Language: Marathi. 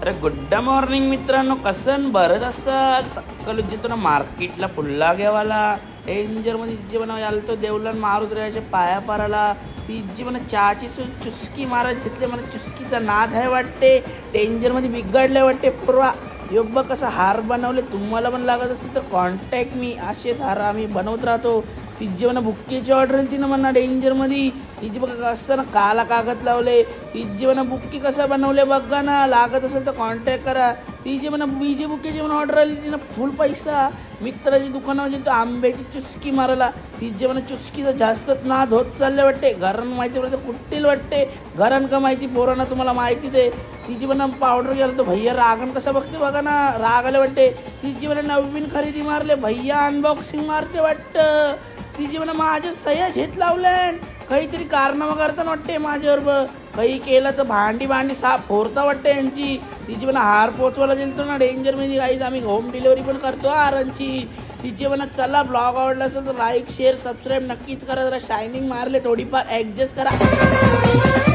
अरे गुड मॉर्निंग मित्रांनो, कसं बरंच असं सकाळी जिथं ना मार्केटला फुल्ला घेवाला डेंजरमध्ये जी म्हणा आलं तो देवलन मारुद्राच्या पाया पाराला ती जी म्हणा चहाची चुस्की मारत घेतले मला चुस्कीचा नाद आहे वाटते. डेंजरमध्ये बिघडले वाटते पूर्वा योग्य कसं हार बनवले. तुम्हाला पण लागत असेल तर कॉन्टॅक्ट मी. असेच हार आम्ही बनवत राहतो. ती जी म्हणा बुक्कीची ऑर्डर तिनं म्हणा डेंजरमध्ये तिची बघा कसं ना काला कागद लावले. ती जी म्हणा बुक्की कसं बनवले बघा ना, लागत असेल तर कॉन्टॅक्ट करा. ती जी म्हणा बीजी बुक्कीची म्हणा ऑर्डर आली तिनं फुल पैसा. मित्राची दुकानावर गेली तर आंब्याची चुस्की मारायला. ती जी म्हणा चुस्कीचा जास्तच नाद होत चालले वाटते. घरांना माहिती पडतं कुठतील वाटते, घरान का माहिती पोरांना तुम्हाला माहिती दे. तिची म्हणा पावडर गेला तो भैया रागण कसा बघते बघा ना, राग आले वाटते. तिची म्हणा नवीन खरेदी मारले भैया, अनबॉक्सिंग मारते वाटतं. तिची म्हणा माझ्या सह्या झेत लावल्या काहीतरी कारनामा करताना वाटते माझ्याबरोबर. काही केलं तर भांडी साफ फोरता वाटते यांची. तिची म्हणा हार पोचवायला गेलतो ना डेंजरमध्ये काहीच आम्ही होम डिलिव्हरी पण करतो हारांची. तिचे म्हणा चला ब्लॉग आवडला असेल तर लाईक शेअर सबस्क्राईब नक्कीच करा. जरा शायनिंग मारले थोडीफार ॲडजस्ट करा.